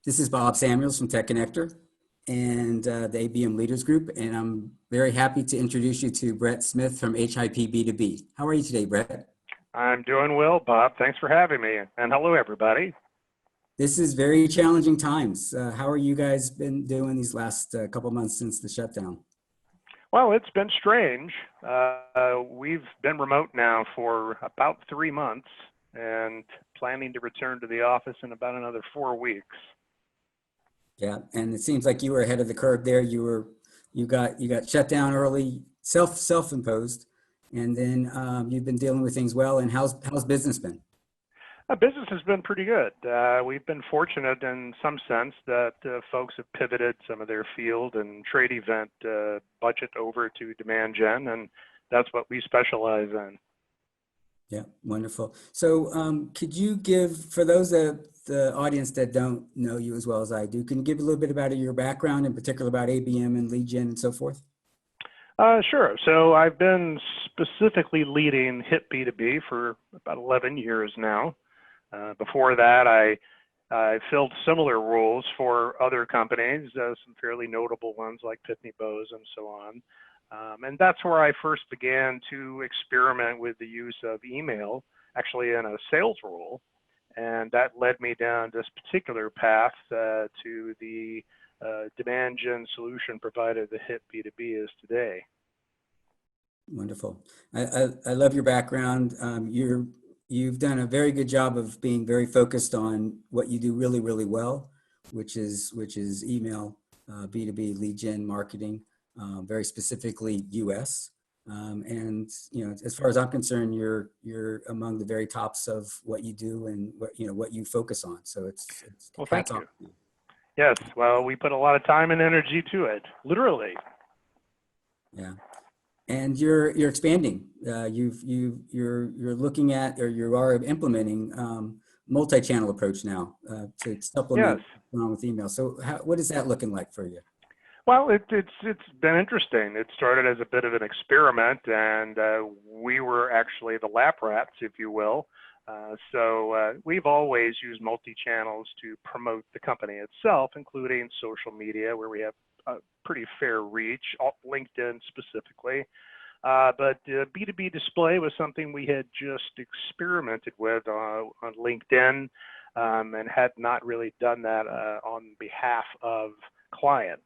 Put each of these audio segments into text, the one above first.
This is Bob Samuels from Tech Connector and the ABM Leaders Group, and I'm very happy to introduce you to Bret Smith from HIPB2B. How are you today, Bret? I'm doing well, Bob. Thanks for having me, and hello, everybody. This is very challenging times. How are you guys been doing these last couple months since the shutdown? Well, it's been strange. We've been remote now for about 3 months and planning to return to the office in about another 4 weeks. Yeah, and it seems like you were ahead of the curve there. You got shut down early, self-imposed, and then you've been dealing with things well. And how's business been? Business has been pretty good. We've been fortunate in some sense that folks have pivoted some of their field and trade event budget over to demand gen, and that's what we specialize in. Yeah, wonderful. So could you give, for those of the audience that don't know you as well as I do, can you give a little bit about your background, in particular about ABM and lead gen and so forth? Sure. So I've been specifically leading HIPB2B for about 11 years now. Before that, I filled similar roles for other companies, some fairly notable ones like Pitney Bowes and so on. And that's where I first began to experiment with the use of email, actually in a sales role. And that led me down this particular path to the demand gen solution provider that HIPB2B is today. Wonderful. I love your background. You've done a very good job of being very focused on what you do really, really well, which is email, B2B, lead gen marketing, very specifically US. And you know, as far as I'm concerned, you're among the very tops of what you do and what you focus on. So it's well, thank you. Yes, well, we put a lot of time and energy to it, literally. Yeah. And you're expanding. You're looking at, or you are implementing multi-channel approach now to supplement along with email. So what is that looking like for you? Well, it's been interesting. It started as a bit of an experiment, and we were actually the lap rats, if you will. So we've always used multi-channels to promote the company itself, including social media, where we have a pretty fair reach, LinkedIn specifically. But B2B display was something we had just experimented with on LinkedIn and had not really done that on behalf of clients.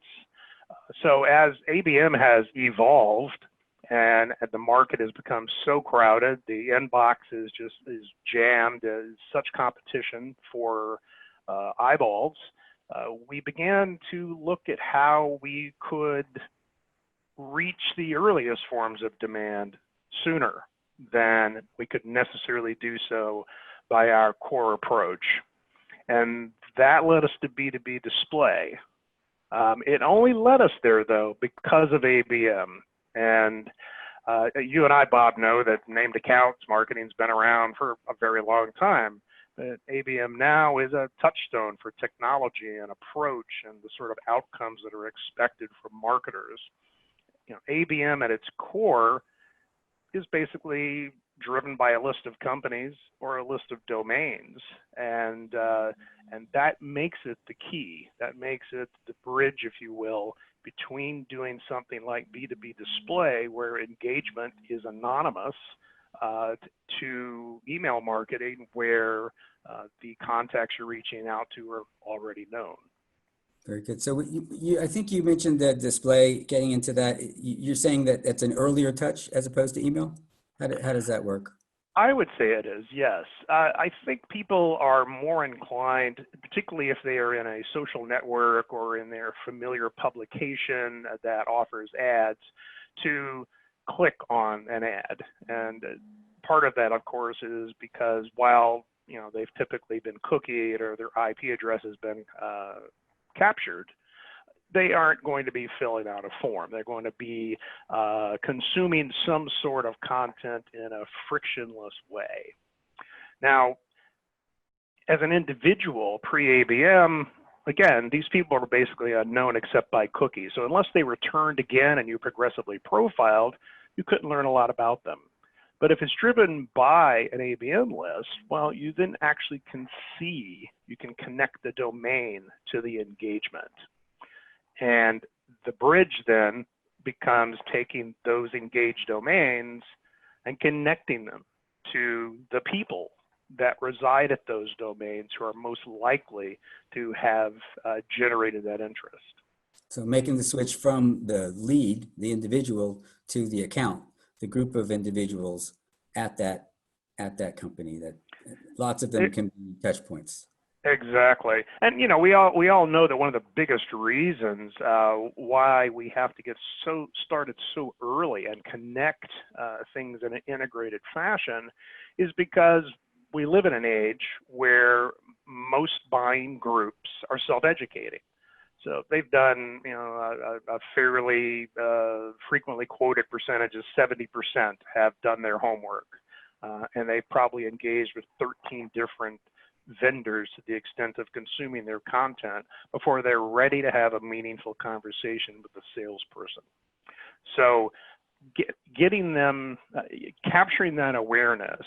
So as ABM has evolved and the market has become so crowded, the inbox is jammed, there's such competition for eyeballs, we began to look at how we could reach the earliest forms of demand sooner than we could necessarily do so by our core approach. And that led us to B2B display. It only led us there, though, because of ABM. And you and I, Bob, know that named accounts marketing's been around for a very long time. But ABM now is a touchstone for technology and approach and the sort of outcomes that are expected from marketers. You know, ABM at its core is basically driven by a list of companies or a list of domains, and that makes it the key. That makes it the bridge, if you will, between doing something like B2B display, where engagement is anonymous, to email marketing, where the contacts you're reaching out to are already known. Very good. So I think you mentioned that display, getting into that, you're saying that it's an earlier touch as opposed to email? How does that work? I would say it is, yes. I think people are more inclined, particularly if they are in a social network or in their familiar publication that offers ads, to click on an ad. And part of that, of course, is because while they've typically been cookied or their IP address has been captured, they aren't going to be filling out a form. They're going to be consuming some sort of content in a frictionless way. Now, as an individual pre-ABM, again, these people are basically unknown except by cookies. So unless they returned again and you progressively profiled, you couldn't learn a lot about them. But if it's driven by an ABM list, well, you then actually can see, you can connect the domain to the engagement. And the bridge then becomes taking those engaged domains and connecting them to the people that reside at those domains who are most likely to have generated that interest. So making the switch from the lead, the individual, to the account, the group of individuals at that company, that lots of them can be touch points. Exactly. And you know, we all know that one of the biggest reasons why we have to get started so early and connect things in an integrated fashion is because we live in an age where most buying groups are self-educating. So they've done, you know, a fairly frequently quoted percentage of 70% have done their homework, and they've probably engaged with 13 different vendors to the extent of consuming their content before they're ready to have a meaningful conversation with the salesperson. So getting them, capturing that awareness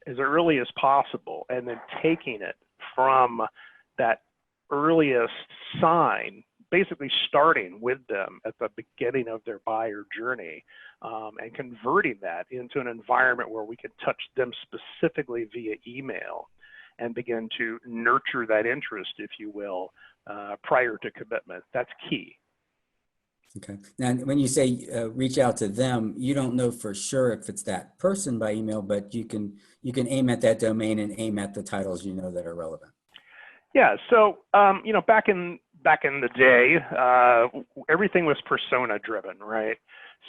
as early as possible, and then taking it from that earliest sign, basically starting with them at the beginning of their buyer journey, and converting that into an environment where we can touch them specifically via email and begin to nurture that interest, if you will, prior to commitment. That's key. Okay. Now, when you say reach out to them, you don't know for sure if it's that person by email, but you can aim at that domain and aim at the titles you know that are relevant. Yeah. So you know, back in the day, everything was persona driven, right?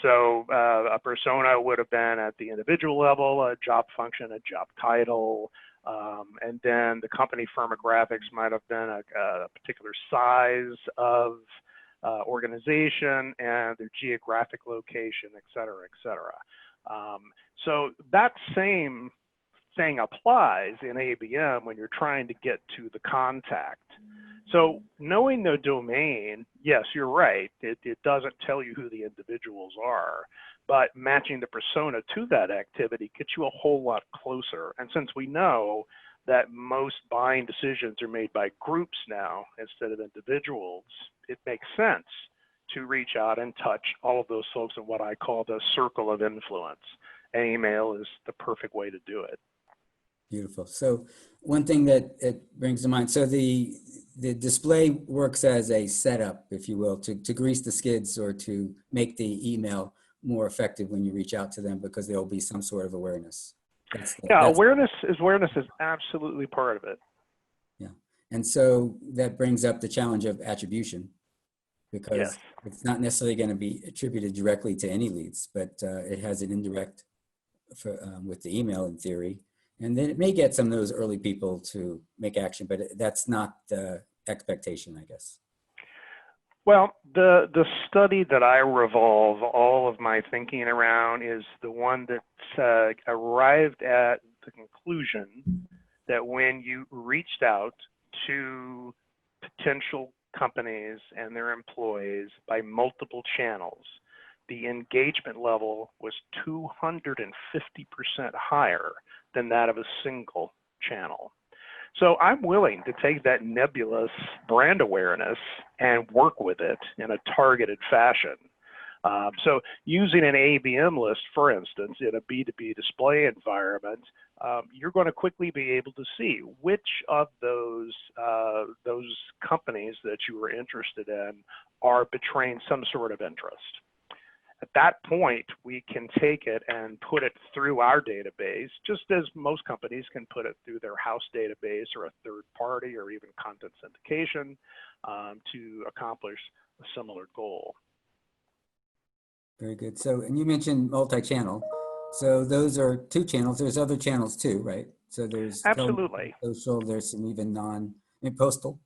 So a persona would have been at the individual level, a job function, a job title, and then the company firmographics might have been a particular size of organization and their geographic location, et cetera, et cetera. So that same thing applies in ABM when you're trying to get to the contact. So knowing the domain, yes, you're right, it doesn't tell you who the individuals are, but matching the persona to that activity gets you a whole lot closer. And since we know that most buying decisions are made by groups now instead of individuals, it makes sense to reach out and touch all of those folks in what I call the circle of influence. And email is the perfect way to do it. Beautiful. So one thing that it brings to mind, so the display works as a setup, if you will, to grease the skids or to make the email more effective when you reach out to them, because there will be some sort of awareness. Awareness is absolutely part of it. Yeah. And so that brings up the challenge of attribution, because yes, it's not necessarily going to be attributed directly to any leads, but it has an indirect with the email in theory. And then it may get some of those early people to make action, but that's not the expectation, I guess. Well, the study that I revolve all of my thinking around is the one that arrived at the conclusion that when you reached out to potential companies and their employees by multiple channels, the engagement level was 250% higher than that of a single channel. So I'm willing to take that nebulous brand awareness and work with it in a targeted fashion. So using an ABM list, for instance, in a B2B display environment, you're going to quickly be able to see which of those companies that you were interested in are betraying some sort of interest. At that point, we can take it and put it through our database, just as most companies can put it through their house database or a third party or even content syndication to accomplish a similar goal. Very good. So, and you mentioned multi-channel. So those are two channels. There's other channels too, right? So there's absolutely social, there's some even postal.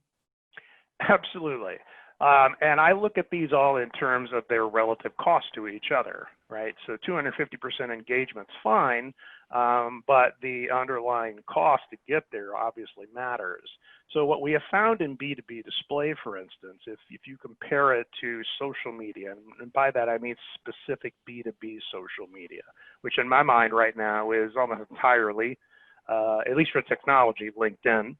Absolutely. And I look at these all in terms of their relative cost to each other, right? So 250% engagement's fine, but the underlying cost to get there obviously matters. So what we have found in B2B display, for instance, if you compare it to social media, and by that I mean specific B2B social media, which in my mind right now is almost entirely, at least for technology, LinkedIn.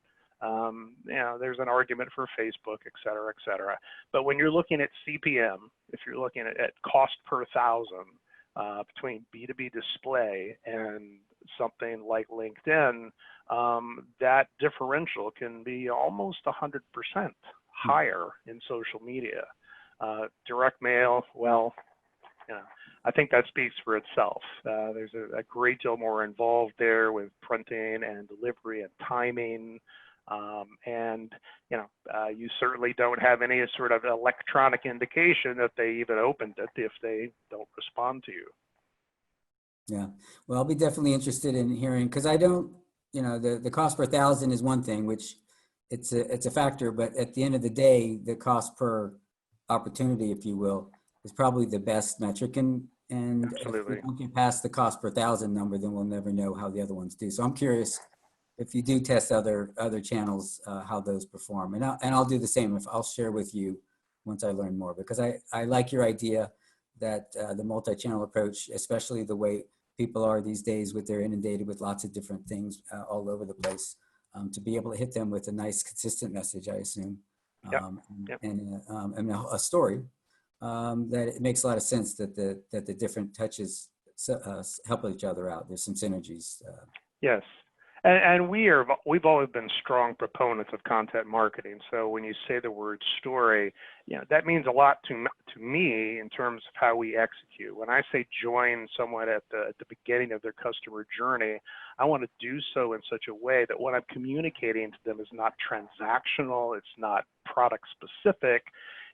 There's an argument for Facebook, et cetera, et cetera. But when you're looking at CPM, if you're looking at cost per thousand between B2B display and something like LinkedIn, that differential can be almost 100% higher in social media. Direct mail, well, I think that speaks for itself. There's a great deal more involved there with printing and delivery and timing. You certainly don't have any sort of electronic indication that they even opened it if they don't respond to you. Yeah, well, I'll be definitely interested in hearing, because I don't, the cost per thousand is one thing, which it's a factor, but at the end of the day, the cost per opportunity, if you will, is probably the best metric. And Absolutely. if we don't get past the cost per thousand number, then we'll never know how the other ones do. So I'm curious, if you do test other channels, how those perform. And I'll do the same. I'll share with you once I learn more, because I like your idea that the multi-channel approach, especially the way people are these days, with they're inundated with lots of different things all over the place, to be able to hit them with a nice consistent message, I assume, and a story, that it makes a lot of sense that the different touches help each other out. There's some synergies. Yes. And we've always been strong proponents of content marketing. So when you say the word story, that means a lot to me in terms of how we execute. When I say join someone at the beginning of their customer journey, I want to do so in such a way that what I'm communicating to them is not transactional, it's not product specific.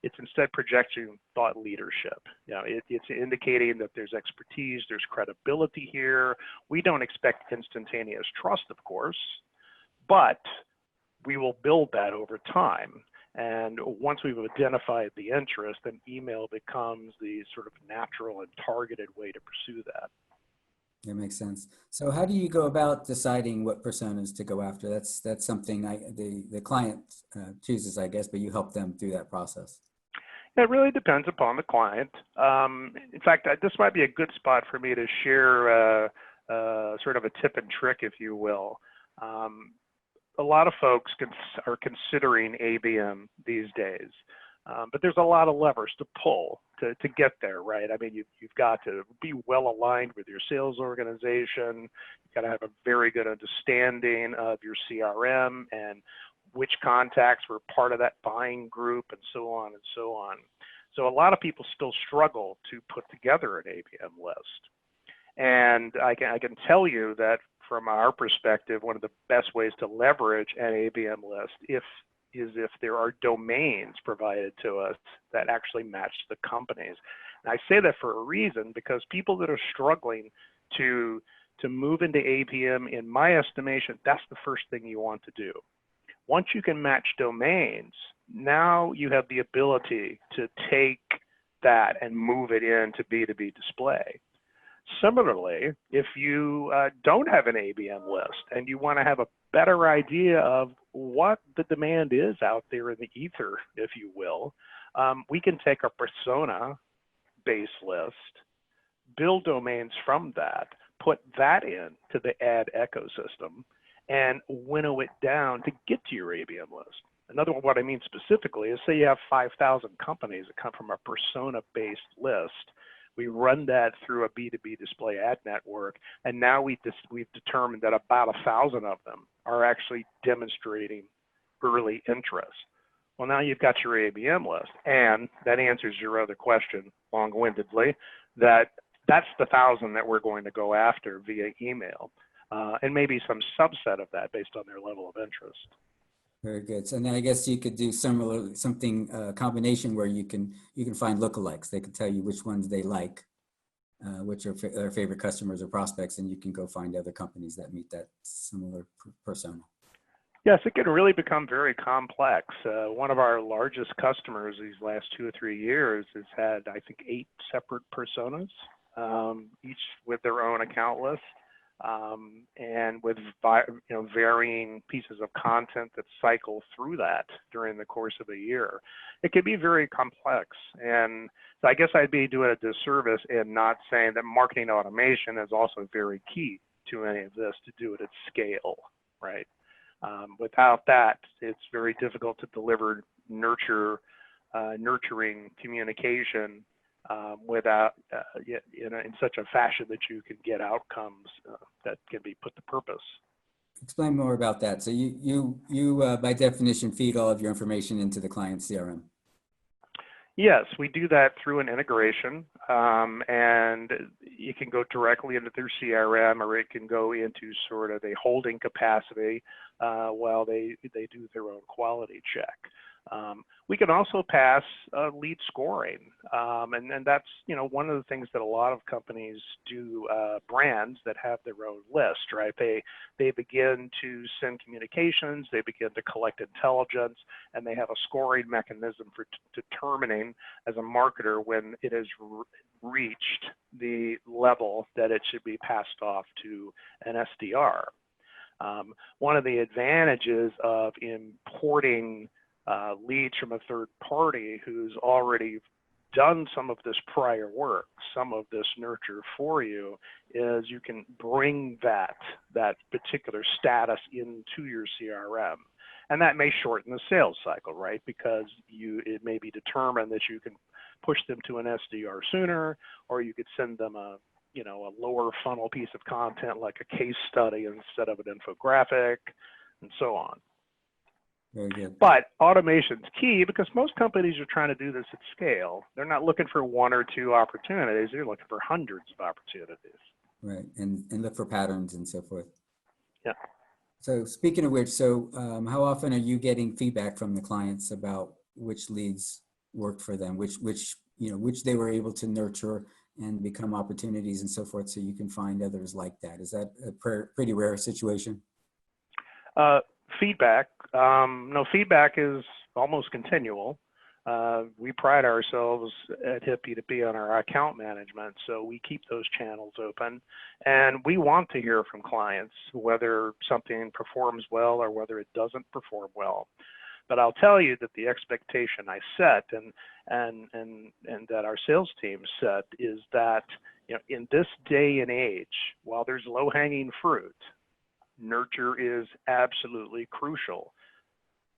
It's instead projecting thought leadership. It's indicating that there's expertise, there's credibility here. We don't expect instantaneous trust, of course, but we will build that over time. And once we've identified the interest, then email becomes the sort of natural and targeted way to pursue that. That makes sense. So how do you go about deciding what personas to go after? That's something the client chooses, I guess, but you help them through that process. It really depends upon the client. In fact, this might be a good spot for me to share sort of a tip and trick, if you will. A lot of folks are considering ABM these days, but there's a lot of levers to pull to get there, right? I mean, you've got to be well aligned with your sales organization. You've got to have a very good understanding of your CRM and which contacts were part of that buying group, and so on and so on. So a lot of people still struggle to put together an ABM list. And I can tell you that from our perspective, one of the best ways to leverage an ABM list is if there are domains provided to us that actually match the companies. And I say that for a reason, because people that are struggling to move into ABM, in my estimation, that's the first thing you want to do. Once you can match domains, now you have the ability to take that and move it into B2B display. Similarly, if you don't have an ABM list and you want to have a better idea of what the demand is out there in the ether, if you will, we can take a persona-based list, build domains from that, put that into the ad ecosystem, and winnow it down to get to your ABM list. Another one, what I mean specifically is, say you have 5,000 companies that come from a persona-based list. We run that through a B2B display ad network, and now we've determined that about 1,000 of them are actually demonstrating early interest. Well, now you've got your ABM list, and that answers your other question long-windedly, that's the 1,000 that we're going to go after via email. And maybe some subset of that based on their level of interest. Very good. So then I guess you could do something combination where you can find lookalikes. They can tell you which ones they like, which are their favorite customers or prospects, and you can go find other companies that meet that similar persona. Yes, it can really become very complex. One of our largest customers these last 2 or 3 years has had, I think, 8 separate personas, each with their own account list, and with varying pieces of content that cycle through that during the course of a year. It can be very complex, and so I guess I'd be doing a disservice in not saying that marketing automation is also very key to any of this to do it at scale, right? Without that, it's very difficult to deliver nurturing communication without in such a fashion that you can get outcomes that can be put to purpose. Explain more about that. So you by definition feed all of your information into the client CRM. Yes, we do that through an integration, and it can go directly into their CRM, or it can go into sort of a holding capacity while they do their own quality check. We can also pass lead scoring, and that's one of the things that a lot of companies do. Brands that have their own list, right? They begin to send communications, they begin to collect intelligence, and they have a scoring mechanism for determining as a marketer when it has reached the level that it should be passed off to an SDR. One of the advantages of importing leads from a third party who's already done some of this prior work, some of this nurture for you, is you can bring that particular status into your CRM. And that may shorten the sales cycle, right? Because it may be determined that you can push them to an SDR sooner, or you could send them a lower funnel piece of content like a case study instead of an infographic, and so on. Very good. But automation's key because most companies are trying to do this at scale. They're not looking for 1 or 2 opportunities. They're looking for hundreds of opportunities. Right, and look for patterns and so forth. Yeah. So speaking of which, how often are you getting feedback from the clients about which leads worked for them, which they were able to nurture and become opportunities and so forth, so you can find others like that? Is that a pretty rare situation? Feedback. No, feedback is almost continual. We pride ourselves at HIPB2B on our account management, so we keep those channels open. And we want to hear from clients whether something performs well or whether it doesn't perform well. But I'll tell you that the expectation I set and that our sales team set is that in this day and age, while there's low-hanging fruit, nurture is absolutely crucial.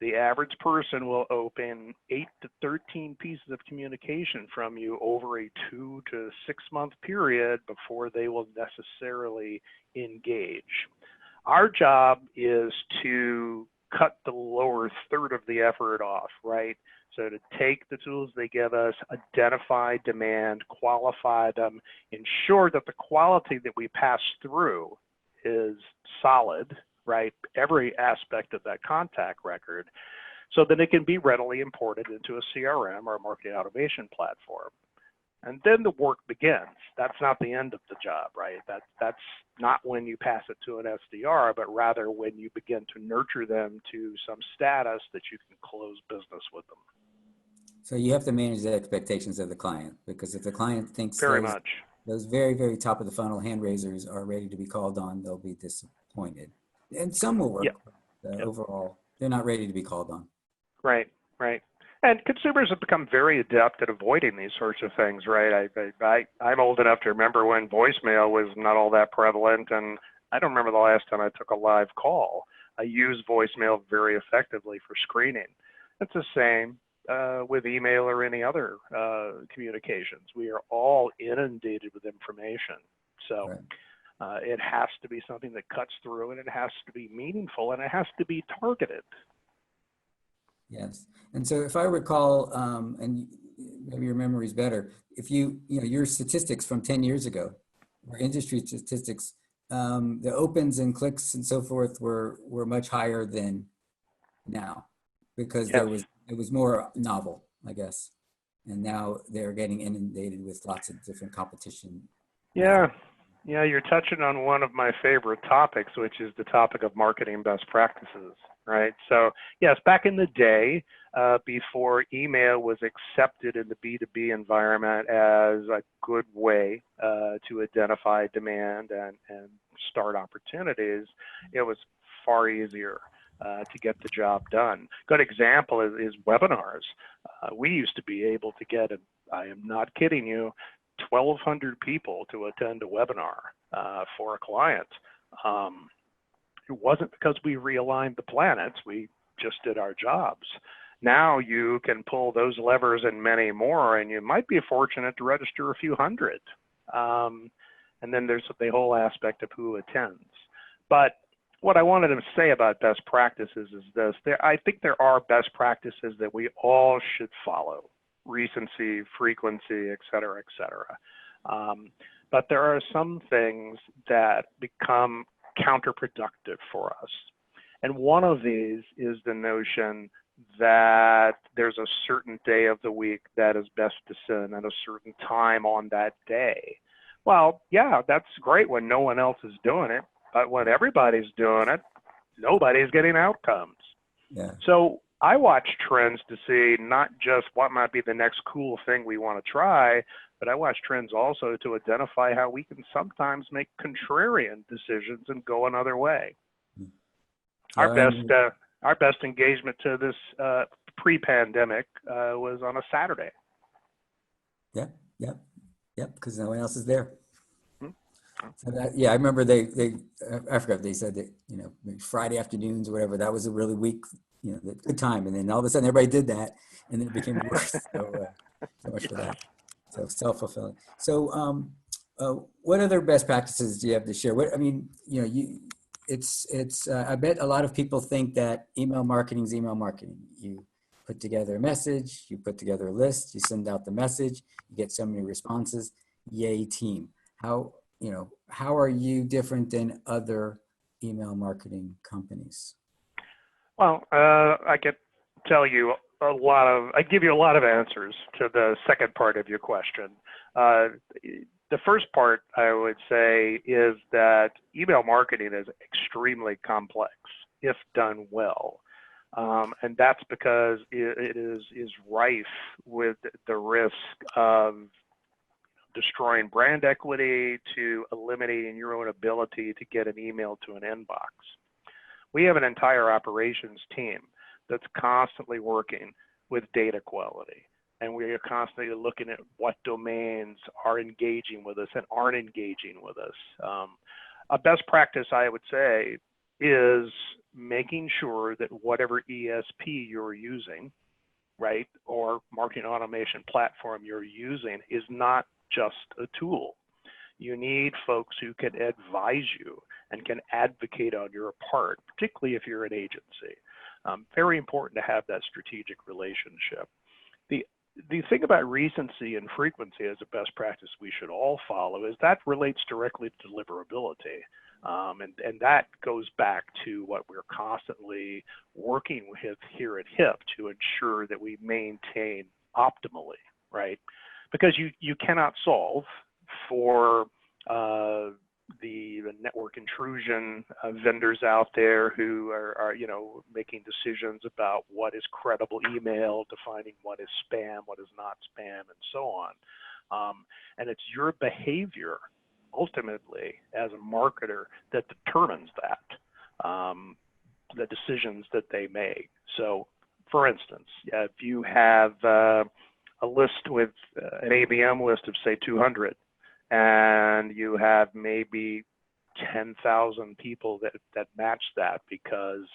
The average person will open 8 to 13 pieces of communication from you over a 2 to 6 month period before they will necessarily engage. Our job is to cut the lower third of the effort off, right? So to take the tools they give us, identify demand, qualify them, ensure that the quality that we pass through is solid, right? Every aspect of that contact record, so that it can be readily imported into a CRM or a marketing automation platform. And then the work begins. That's not the end of the job, right? That's not when you pass it to an SDR, but rather when you begin to nurture them to some status that you can close business with them. So you have to manage the expectations of the client, because if the client thinks those very, very top of the funnel hand raisers are ready to be called on, they'll be disappointed. And some will work. Overall, they're not ready to be called on. Right. And consumers have become very adept at avoiding these sorts of things, right? I'm old enough to remember when voicemail was not all that prevalent, and I don't remember the last time I took a live call. I use voicemail very effectively for screening. It's the same with email or any other communications. We are all inundated with information. So it has to be something that cuts through, and it has to be meaningful, and it has to be targeted. Yes. And so if I recall, and maybe your memory's better, if your statistics from 10 years ago, or industry statistics, the opens and clicks and so forth were much higher than now, because it was more novel, I guess. And now they're getting inundated with lots of different competition. Yeah. Yeah, you're touching on one of my favorite topics, which is the topic of marketing best practices, right? So, yes, back in the day, before email was accepted in the B2B environment as a good way to identify demand and start opportunities, it was far easier to get the job done. Good example is webinars. We used to be able to get, I am not kidding you, 1,200 people to attend a webinar for a client. It wasn't because we realigned the planets, we just did our jobs. Now you can pull those levers and many more, and you might be fortunate to register a few hundred. And then there's the whole aspect of who attends. But what I wanted to say about best practices is this. I think there are best practices that we all should follow. Recency, frequency, et cetera, et cetera. But there are some things that become counterproductive for us. And one of these is the notion that there's a certain day of the week that is best to send at a certain time on that day. Well, yeah, that's great when no one else is doing it, but when everybody's doing it, nobody's getting outcomes. Yeah. So I watch trends to see not just what might be the next cool thing we want to try, but I watch trends also to identify how we can sometimes make contrarian decisions and go another way. Our best engagement to this pre-pandemic was on a Saturday. Yep, because no one else is there. Mm-hmm. So that, yeah, I remember I forgot, they said that, Friday afternoons or whatever, that was a really weak, the good time. And then all of a sudden everybody did that and then it became worse. So much for that. So self-fulfilling. So what other best practices do you have to share? I bet a lot of people think that email marketing is email marketing. You put together a message, you put together a list, you send out the message, you get so many responses, yay team. How are you different than other email marketing companies? Well, I could tell you I give you a lot of answers to the second part of your question. The first part I would say is that email marketing is extremely complex if done well. And that's because it is rife with the risk of destroying brand equity to eliminating your own ability to get an email to an inbox. We have an entire operations team that's constantly working with data quality. And we are constantly looking at what domains are engaging with us and aren't engaging with us. A best practice, I would say, is making sure that whatever ESP you're using, right, or marketing automation platform you're using is not just a tool. You need folks who can advise you and can advocate on your part, particularly if you're an agency. Very important to have that strategic relationship. The thing about recency and frequency as a best practice we should all follow is that relates directly to deliverability. And that goes back to what we're constantly working with here at HIP to ensure that we maintain optimally, right? Because you cannot solve for the network intrusion vendors out there who are making decisions about what is credible email, defining what is spam, what is not spam, and so on. And it's your behavior ultimately as a marketer that determines that, the decisions that they make. So for instance, if you have a list with an ABM list of say 200, and you have maybe 10,000 people that match that because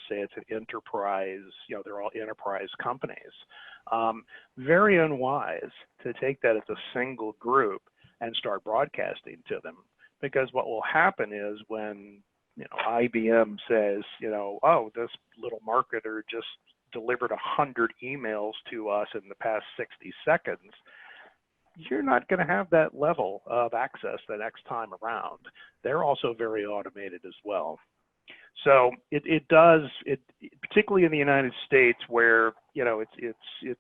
say it's an enterprise, they're all enterprise companies. Very unwise to take that as a single group and start broadcasting to them, because what will happen is when IBM says, oh, this little marketer just delivered 100 emails to us in the past 60 seconds, you're not going to have that level of access the next time around. They're also very automated as well. So it does, particularly in the United States, where it's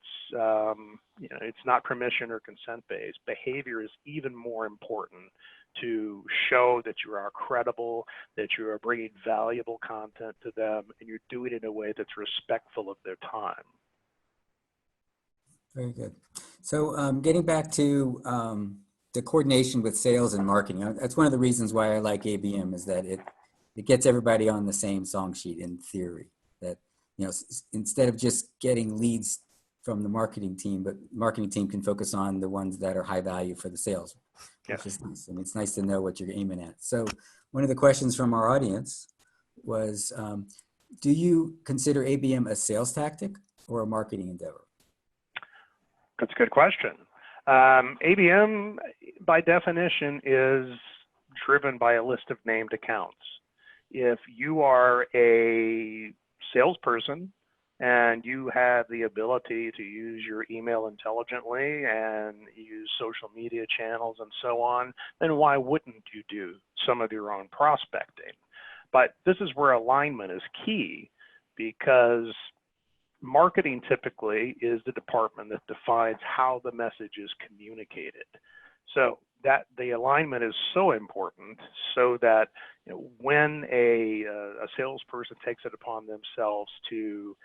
not permission or consent based. Behavior is even more important to show that you are credible, that you are bringing valuable content to them, and you're doing it in a way that's respectful of their time. Very good. So getting back to the coordination with sales and marketing, that's one of the reasons why I like ABM, is that it gets everybody on the same song sheet in theory. That, instead of just getting leads from the marketing team, but marketing team can focus on the ones that are high value for the sales, which is nice. I mean, it's nice to know what you're aiming at. So one of the questions from our audience was, do you consider ABM a sales tactic or a marketing endeavor? That's a good question. ABM, by definition, is driven by a list of named accounts. If you are a salesperson and you have the ability to use your email intelligently and use social media channels and so on, then why wouldn't you do some of your own prospecting? But this is where alignment is key, because marketing typically is the department that defines how the message is communicated. So that the alignment is so important, so that when a salesperson takes it upon themselves to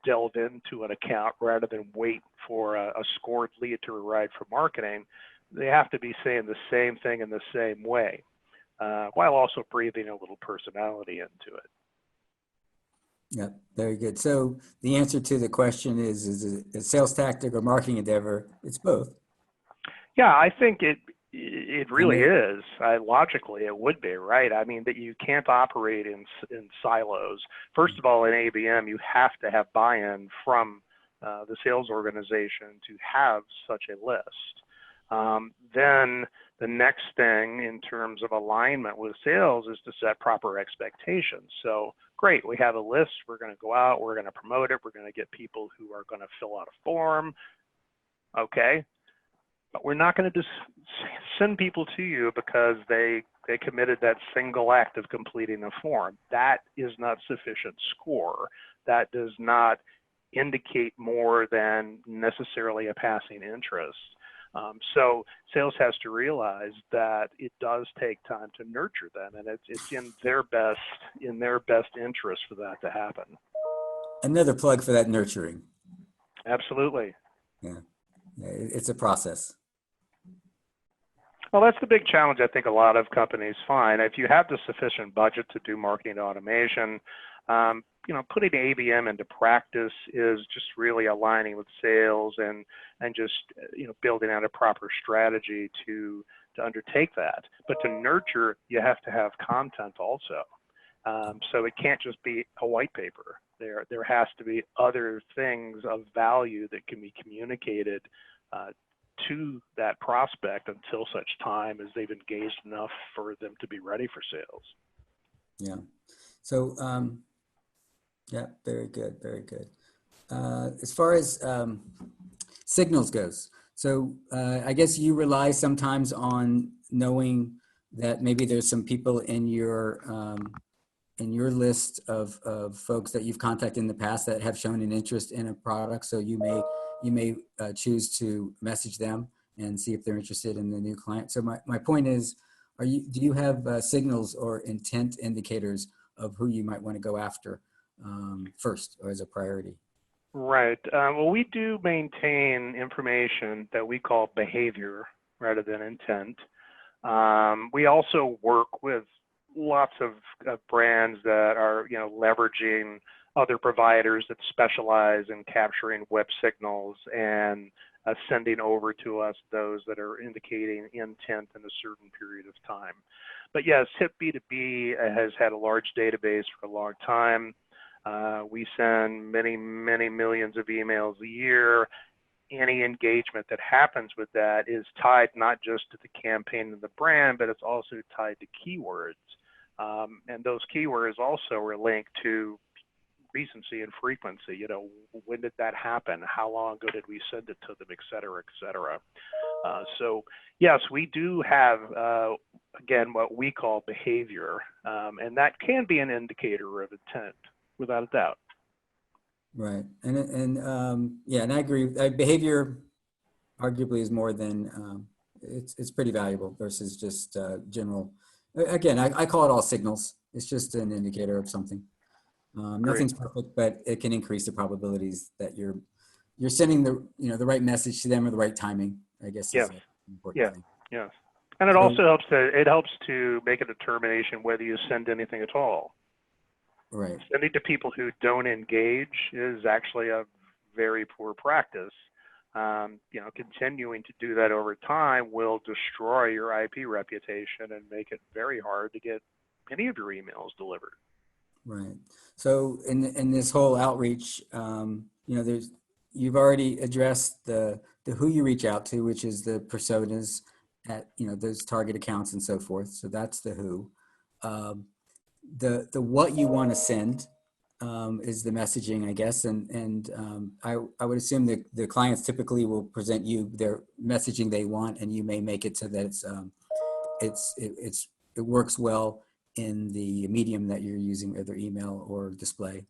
delve into an account rather than wait for a scored lead to arrive from marketing, they have to be saying the same thing in the same way, while also breathing a little personality into it. Yeah, very good. So the answer to the question is it a sales tactic or marketing endeavor? It's both. Yeah, I think it really is. Logically, it would be, right? I mean, that you can't operate in silos. First of all, in ABM, you have to have buy-in from the sales organization to have such a list. Then the next thing in terms of alignment with sales is to set proper expectations. So great, we have a list, we're going to go out, we're going to promote it, we're going to get people who are going to fill out a form. Okay, but we're not going to just send people to you because they committed that single act of completing a form. That is not sufficient score. That does not indicate more than necessarily a passing interest. So sales has to realize that it does take time to nurture them, and it's in their best interest for that to happen. Another plug for that nurturing. Absolutely. Yeah, it's a process. Well, that's the big challenge I think a lot of companies find. If you have the sufficient budget to do marketing automation, putting ABM into practice is just really aligning with sales and just building out a proper strategy to undertake that. But to nurture, you have to have content also. So it can't just be a white paper. There has to be other things of value that can be communicated to that prospect until such time as they've engaged enough for them to be ready for sales. Yeah. So, yeah, very good, very good. As far as signals goes, so I guess you rely sometimes on knowing that maybe there's some people in your list of folks that you've contacted in the past that have shown an interest in a product. So you may choose to message them and see if they're interested in the new client. So my point is, do you have signals or intent indicators of who you might want to go after first or as a priority? Right. Well, we do maintain information that we call behavior rather than intent. We also work with lots of brands that are, leveraging other providers that specialize in capturing web signals and sending over to us those that are indicating intent in a certain period of time. But yes, HIPB2B has had a large database for a long time. We send many, many millions of emails a year. Any engagement that happens with that is tied not just to the campaign and the brand, but it's also tied to keywords. And those keywords also are linked to recency and frequency. When did that happen? How long ago did we send it to them, et cetera, et cetera. So yes, we do have, again, what we call behavior. And that can be an indicator of intent, without a doubt. Right. Yeah, and I agree. Behavior arguably is more than, it's pretty valuable versus just general. Again, I call it all signals. It's just an indicator of something. Nothing's perfect, but it can increase the probabilities that you're sending the right message to them or the right timing, I guess. Yes. Is an important thing. Yes. And it also helps to make a determination whether you send anything at all. Right. Sending to people who don't engage is actually a very poor practice. Continuing to do that over time will destroy your IP reputation and make it very hard to get any of your emails delivered. Right. So in this whole outreach, you've already addressed the who you reach out to, which is the personas at those target accounts and so forth. So that's the who. The what you want to send is the messaging, I guess, and I would assume that the clients typically will present you their messaging they want, and you may make it so that it works well in the medium that you're using, either email or display.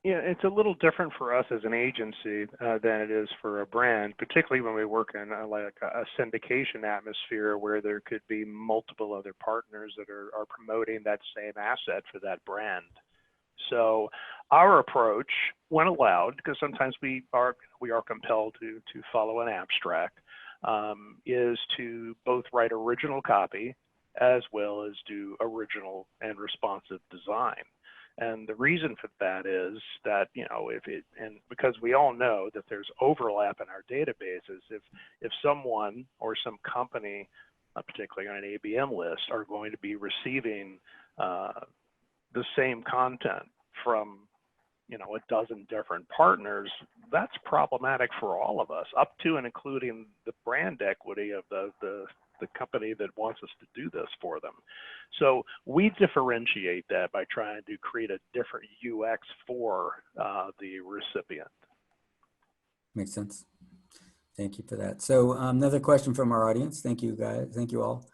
It's a little different for us as an agency than it is for a brand, particularly when we work in like a syndication atmosphere where there could be multiple other partners that are promoting that same asset for that brand. So our approach, when allowed, because sometimes we are compelled to follow an abstract, is to both write original copy as well as do original and responsive design. And the reason for that is that, because we all know that there's overlap in our databases, if someone or some company, particularly on an ABM list, are going to be receiving the same content from, a dozen different partners, that's problematic for all of us, up to and including the brand equity of the company that wants us to do this for them. So we differentiate that by trying to create a different UX for the recipient. Makes sense. Thank you for that. So another question from our audience. Thank you, guys. Thank you all.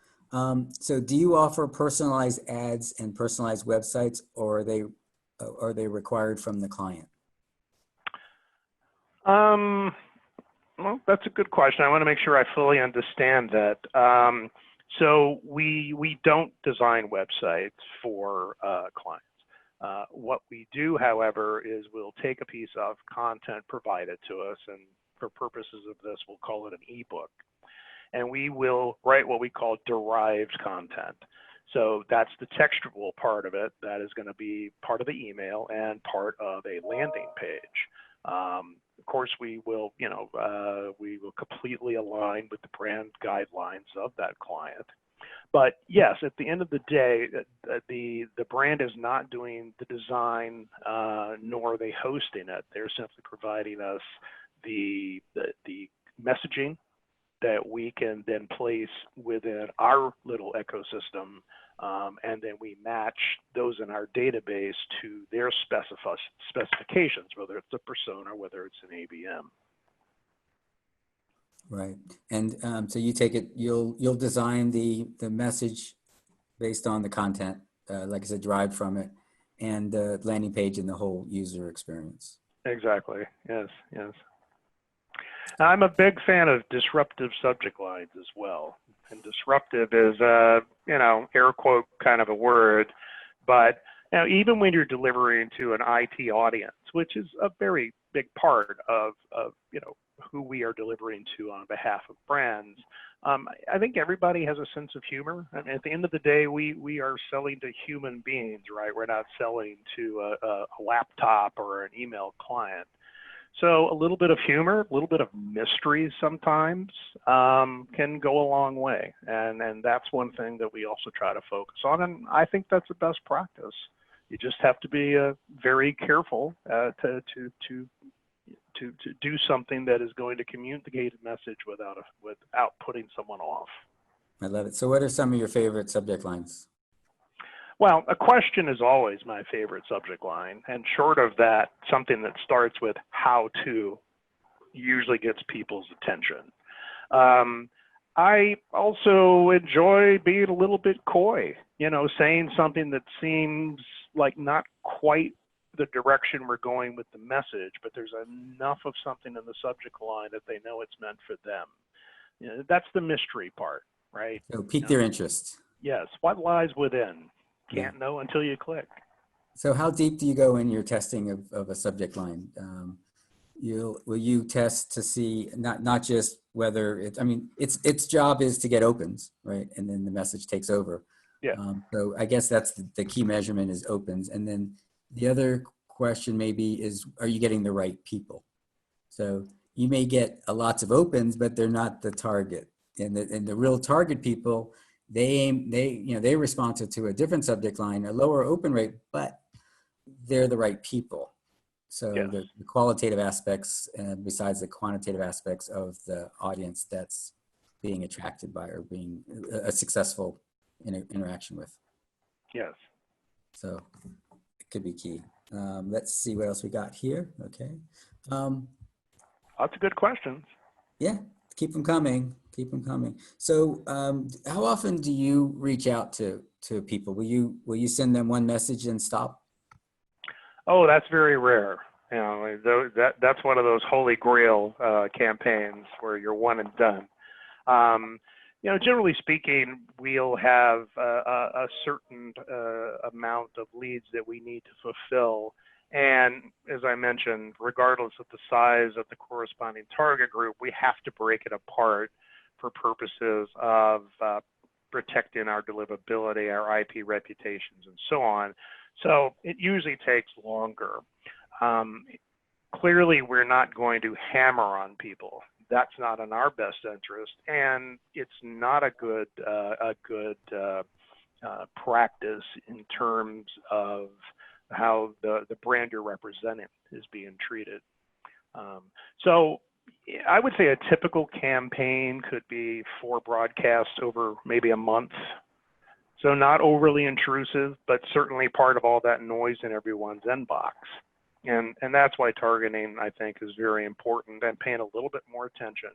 So do you offer personalized ads and personalized websites, or are they required from the client? Well, that's a good question. I want to make sure I fully understand that. So we don't design websites for clients. What we do, however, is we'll take a piece of content provided to us, and for purposes of this, we'll call it an ebook. And we will write what we call derived content. So that's the textual part of it. That is going to be part of the email and part of a landing page. Of course, we will completely align with the brand guidelines of that client. But yes, at the end of the day, the brand is not doing the design, nor are they hosting it. They're simply providing us the messaging that we can then place within our little ecosystem, and then we match those in our database to their specifications, whether it's a persona, whether it's an ABM. Right. And so you take it, you'll design the message based on the content, like I said, derived from it, and the landing page and the whole user experience. Exactly. Yes. I'm a big fan of disruptive subject lines as well. And disruptive is, air quote kind of a word, but even when you're delivering to an IT audience, which is a very big part of who we are delivering to on behalf of brands, I think everybody has a sense of humor. I mean, at the end of the day, we are selling to human beings, right? We're not selling to a laptop or an email client. So a little bit of humor, a little bit of mystery sometimes can go a long way. And that's one thing that we also try to focus on. And I think that's the best practice. You just have to be very careful to do something that is going to communicate a message without putting someone off. I love it. So what are some of your favorite subject lines? Well, a question is always my favorite subject line. And short of that, something that starts with how to usually gets people's attention. I also enjoy being a little bit coy, saying something that seems like not quite the direction we're going with the message, but there's enough of something in the subject line that they know it's meant for them. That's the mystery part, right? So pique their interest. Yes. What lies within? Yeah. Can't know until you click. So how deep do you go in your testing of a subject line? Will you test to see not just whether it, I mean, its job is to get opens, right? And then the message takes over. Yeah. So I guess that's the key measurement is opens. And then the other question maybe is, are you getting the right people? So you may get lots of opens, but they're not the target. And the real target people, they respond to a different subject line, a lower open rate, but they're the right people. So Yes. the qualitative aspects, besides the quantitative aspects of the audience that's being attracted by or being a successful interaction with. Yes. So it could be key. Let's see what else we got here. Okay. Lots of good questions. Yeah, keep them coming. Keep them coming. So how often do you reach out to people? Will you send them one message and stop? Oh, that's very rare. That's one of those holy grail campaigns where you're one and done. Generally speaking, we'll have a certain amount of leads that we need to fulfill. And as I mentioned, regardless of the size of the corresponding target group, we have to break it apart for purposes of protecting our deliverability, our IP reputations, and so on. So it usually takes longer. Clearly, we're not going to hammer on people. That's not in our best interest, and it's not a good practice in terms of how the brand you're representing is being treated. So I would say a typical campaign could be 4 broadcasts over maybe a month. So not overly intrusive, but certainly part of all that noise in everyone's inbox. And that's why targeting, I think, is very important, and paying a little bit more attention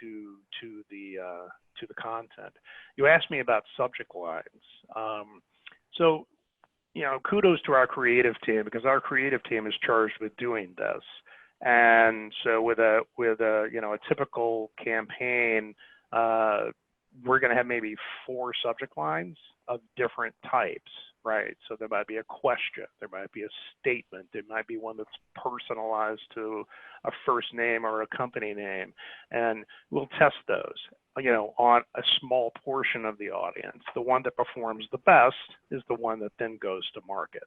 to the content. You asked me about subject lines. So kudos to our creative team, because our creative team is charged with doing this. And so with a typical campaign, we're going to have maybe 4 subject lines of different types, right? So there might be a question, there might be a statement, there might be one that's personalized to a first name or a company name, and we'll test those, on a small portion of the audience. The one that performs the best is the one that then goes to market.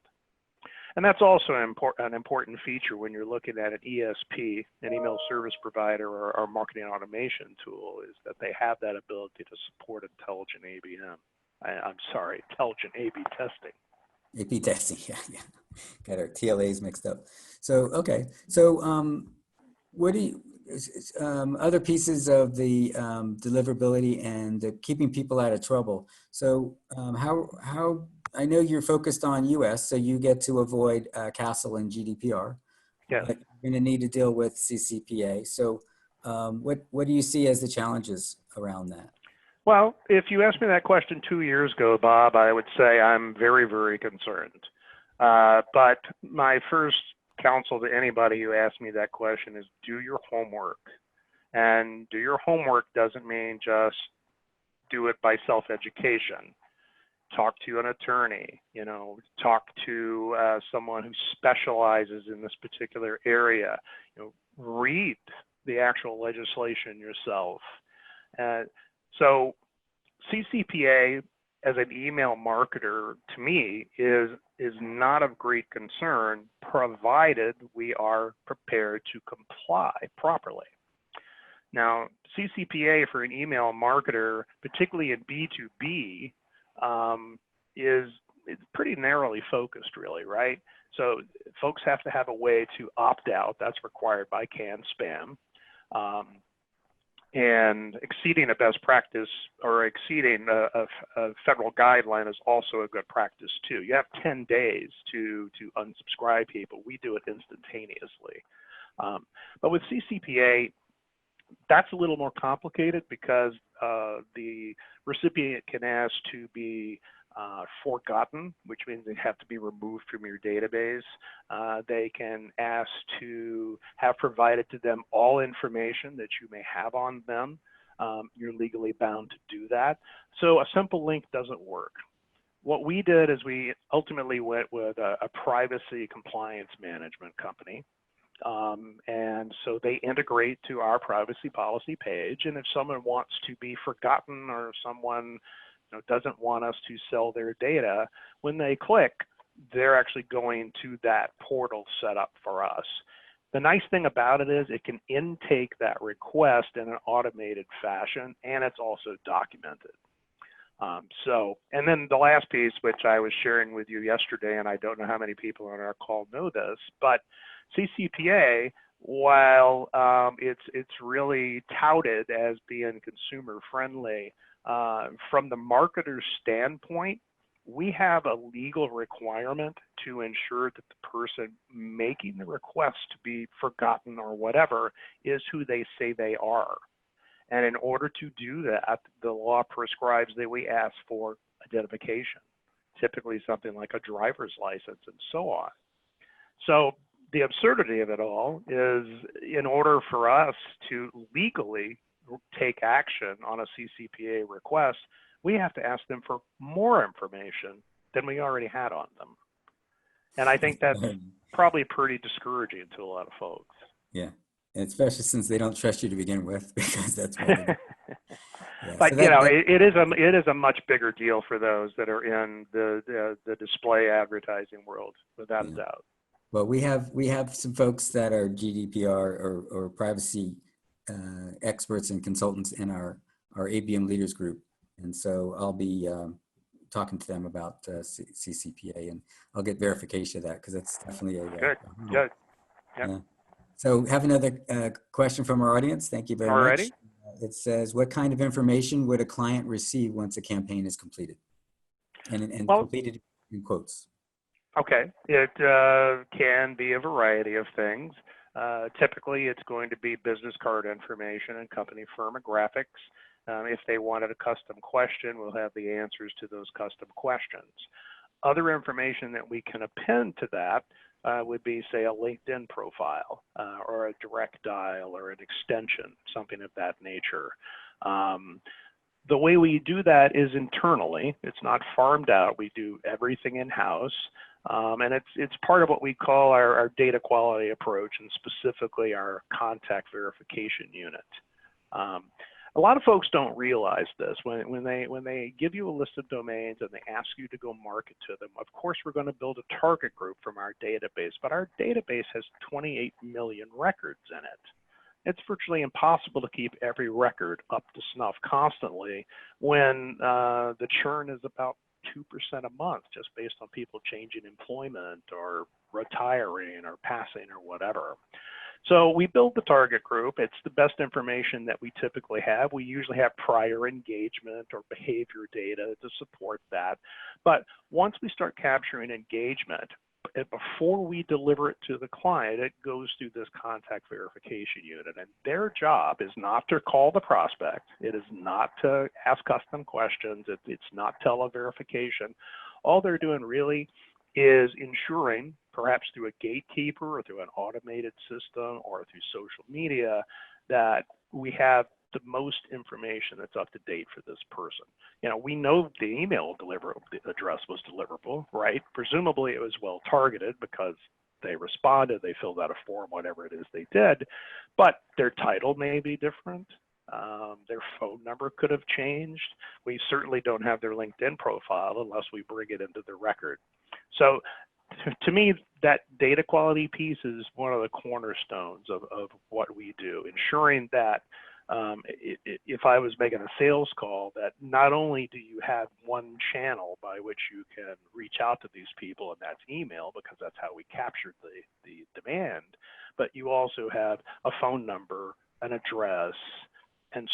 And that's also an important feature when you're looking at an ESP, an email service provider, or marketing automation tool, is that they have that ability to support intelligent ABM. Intelligent A/B testing. A/B testing, yeah. Got our TLAs mixed up. So, okay. So what do you, other pieces of the deliverability and keeping people out of trouble. So how I know you're focused on US, so you get to avoid CASL and GDPR. Yeah. But you're going to need to deal with CCPA. So what do you see as the challenges around that? Well, if you asked me that question 2 years ago, Bob, I would say I'm very, very concerned. But my first counsel to anybody who asks me that question is do your homework. And do your homework doesn't mean just do it by self-education. Talk to an attorney, talk to someone who specializes in this particular area. Read the actual legislation yourself. So CCPA as an email marketer, to me, is not of great concern, provided we are prepared to comply properly. Now, CCPA for an email marketer, particularly in B2B, is pretty narrowly focused, really, right? So folks have to have a way to opt out. That's required by CAN-SPAM. And exceeding a best practice or exceeding a federal guideline is also a good practice too. You have 10 days to unsubscribe people. We do it instantaneously. But with CCPA, That's a little more complicated because the recipient can ask to be forgotten, which means they have to be removed from your database. They can ask to have provided to them all information that you may have on them. You're legally bound to do that. So a simple link doesn't work. What we did is we ultimately went with a privacy compliance management company. And so they integrate to our privacy policy page. And if someone wants to be forgotten or someone doesn't want us to sell their data, when they click, they're actually going to that portal set up for us. The nice thing about it is it can intake that request in an automated fashion, and it's also documented. And then the last piece, which I was sharing with you yesterday, and I don't know how many people on our call know this, but CCPA, while it's really touted as being consumer friendly, from the marketer's standpoint, we have a legal requirement to ensure that the person making the request to be forgotten or whatever is who they say they are. And in order to do that, the law prescribes that we ask for identification, typically something like a driver's license and so on. So the absurdity of it all is, in order for us to legally take action on a CCPA request, we have to ask them for more information than we already had on them. And I think that's probably pretty discouraging to a lot of folks. Yeah, and especially since they don't trust you to begin with, because that's what they do. Yeah, but so that, it is a much bigger deal for those that are in the display advertising world, without a doubt. Well, we have some folks that are GDPR or privacy experts and consultants in our ABM leaders group, and so I'll be talking to them about CCPA, and I'll get verification of that, because that's definitely a good. Yep. Yeah. So have another question from our audience. Thank you very much. It says, what kind of information would a client receive once a campaign is completed? And completed in quotes. Okay, it can be a variety of things. Typically, it's going to be business card information and company firmographics. If they wanted a custom question, we'll have the answers to those custom questions. Other information that we can append to that would be, say, a LinkedIn profile or a direct dial or an extension, something of that nature. The way we do that is internally. It's not farmed out. We do everything in-house. And it's part of what we call our data quality approach, and specifically our contact verification unit. A lot of folks don't realize this. When they give you a list of domains and they ask you to go market to them, of course we're going to build a target group from our database, but our database has 28 million records in it. It's virtually impossible to keep every record up to snuff constantly when the churn is about 2% a month, just based on people changing employment or retiring or passing or whatever. So we build the target group. It's the best information that we typically have. We usually have prior engagement or behavior data to support that. But once we start capturing engagement, before we deliver it to the client, it goes through this contact verification unit. And their job is not to call the prospect. It is not to ask custom questions. It's not tele-verification. All they're doing really is ensuring, perhaps through a gatekeeper or through an automated system or through social media, that we have the most information that's up to date for this person. We know the email address was deliverable, right? Presumably it was well targeted because they responded, they filled out a form, whatever it is they did, but their title may be different. Their phone number could have changed. We certainly don't have their LinkedIn profile unless we bring it into the record. So to me, that data quality piece is one of the cornerstones of what we do, ensuring that if I was making a sales call, that not only do you have one channel by which you can reach out to these people, and that's email, because that's how we captured the demand, but you also have a phone number, an address, and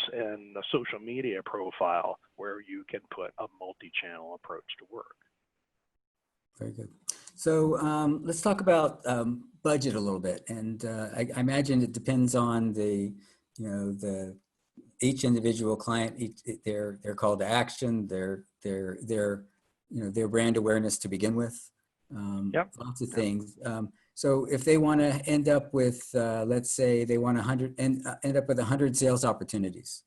a social media profile where you can put a multi-channel approach to work. Very good. So let's talk about budget a little bit. And I imagine it depends on the each individual client, their call to action, their brand awareness to begin with, Yep. lots of things. So if they want to end up with, let's say they want 100 and end up with 100 sales opportunities,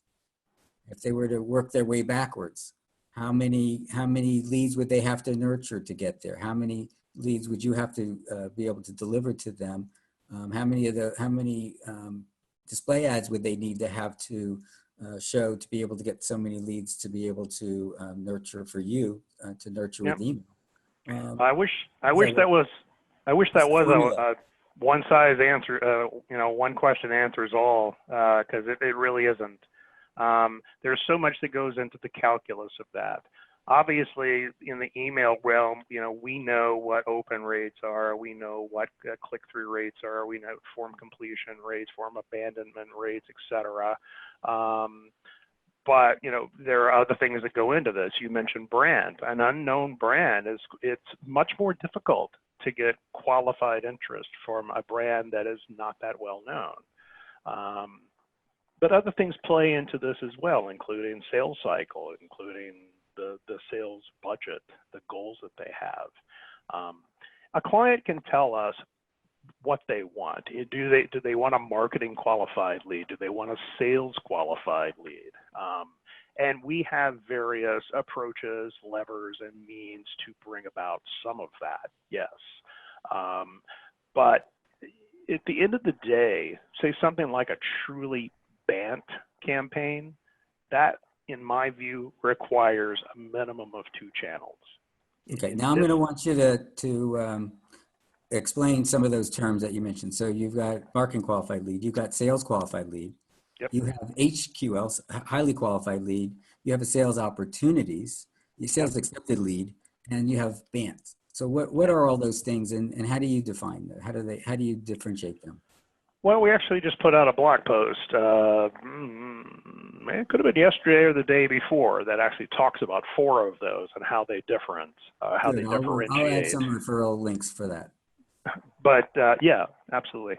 if they were to work their way backwards, how many leads would they have to nurture to get there? How many leads would you have to be able to deliver to them? How many display ads would they need to have to show to be able to get so many leads to be able to nurture for you to nurture Yep. with email? I wish that was a one size answer, one question answers all, because it really isn't. There's so much that goes into the calculus of that. Obviously, in the email realm, we know what open rates are, we know what click-through rates are, we know form completion rates, form abandonment rates, etc. But there are other things that go into this. You mentioned brand. An unknown brand it's much more difficult to get qualified interest from a brand that is not that well known. But other things play into this as well, including sales cycle, including the sales budget, the goals that they have. A client can tell us what they want. Do they want a marketing qualified lead? Do they want a sales qualified lead? And we have various approaches, levers, and means to bring about some of that, yes. But at the end of the day, say something like a truly Bant campaign, that, in my view, requires a minimum of 2 channels. Okay, now I'm going to want you to explain some of those terms that you mentioned. So you've got marketing qualified lead, you've got sales qualified lead, Yep. You have HQL, highly qualified lead, you have a sales opportunities, your sales accepted lead, and you have Bant. So what are all those things, and how do you define them? How do you differentiate them? Well, we actually just put out a blog post. It could have been yesterday or the day before that actually talks about 4 of those and how they differentiate. I'll add some referral links for that. But yeah, absolutely.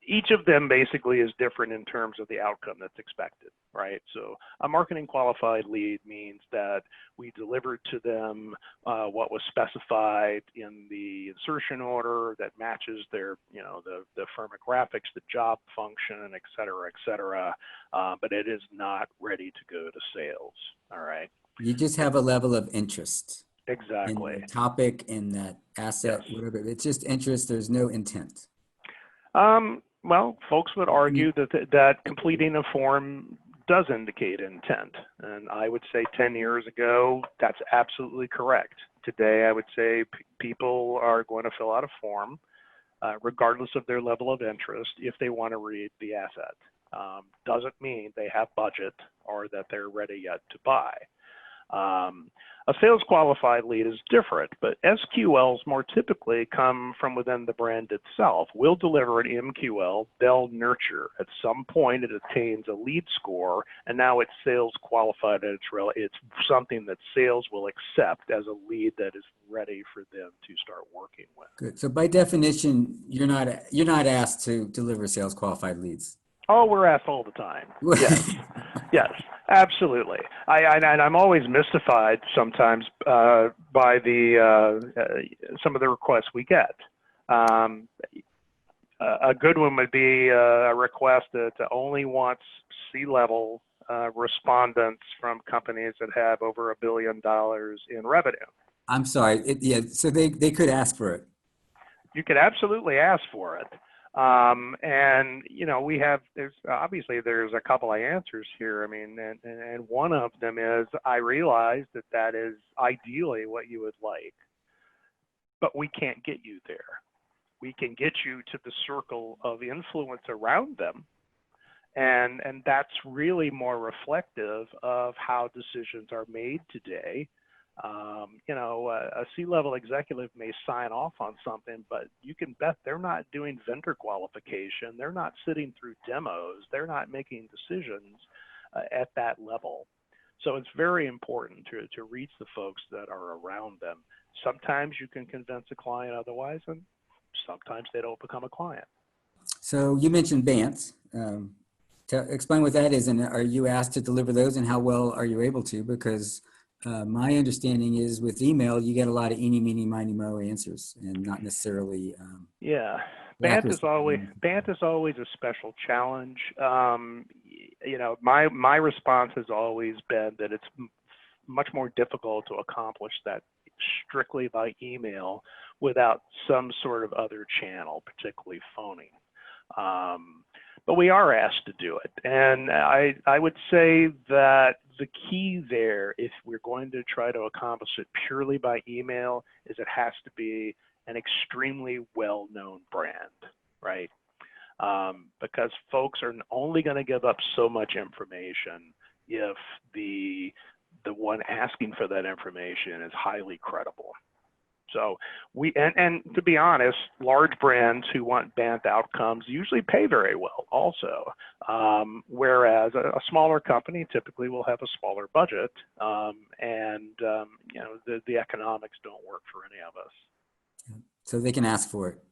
Each of them basically is different in terms of the outcome that's expected, right? So a marketing qualified lead means that we delivered to them what was specified in the insertion order that matches their, the firmographics, the job function, et cetera, but it is not ready to go to sales, all right? You just have a level of interest. Exactly. In the topic, in that asset, yes. Whatever. It's just interest. There's no intent. Well, folks would argue that completing a form does indicate intent. And I would say 10 years ago, that's absolutely correct. Today, I would say people are going to fill out a form, regardless of their level of interest, if they want to read the asset. Doesn't mean they have budget or that they're ready yet to buy. A sales qualified lead is different, but SQLs more typically come from within the brand itself. We'll deliver an MQL, they'll nurture. At some point, it attains a lead score, and now it's sales qualified, and it's something that sales will accept as a lead that is ready for them to start working with. Good. So by definition, you're not asked to deliver sales qualified leads. Oh, we're asked all the time. Yes, yes, absolutely. I'm always mystified sometimes by some of the requests we get. A good one would be a request to only wants C-level respondents from companies that have over $1 billion in revenue. I'm sorry. Yeah, so they could ask for it. You could absolutely ask for it. And there's a couple of answers here. I mean, and one of them is, I realize that is ideally what you would like, but we can't get you there. We can get you to the circle of influence around them. And that's really more reflective of how decisions are made today. A C-level executive may sign off on something, but you can bet they're not doing vendor qualification. They're not sitting through demos. They're not making decisions at that level. So it's very important to reach the folks that are around them. Sometimes you can convince a client otherwise, and sometimes they don't become a client. So you mentioned Bant. Explain what that is, and are you asked to deliver those, and how well are you able to? Because my understanding is with email, you get a lot of eeny, meeny, miny, mo answers, and not necessarily Yeah, accuracy. Bant is always a special challenge. You know, my response has always been that it's much more difficult to accomplish that strictly by email without some sort of other channel, particularly phoning. But we are asked to do it. And I would say that the key there, if we're going to try to accomplish it purely by email, is it has to be an extremely well-known brand, right? Because folks are only going to give up so much information if the one asking for that information is highly credible. So and to be honest, large brands who want Bant outcomes usually pay very well also. Whereas a smaller company typically will have a smaller budget, and you know, the economics don't work for any of us. So they can ask for it.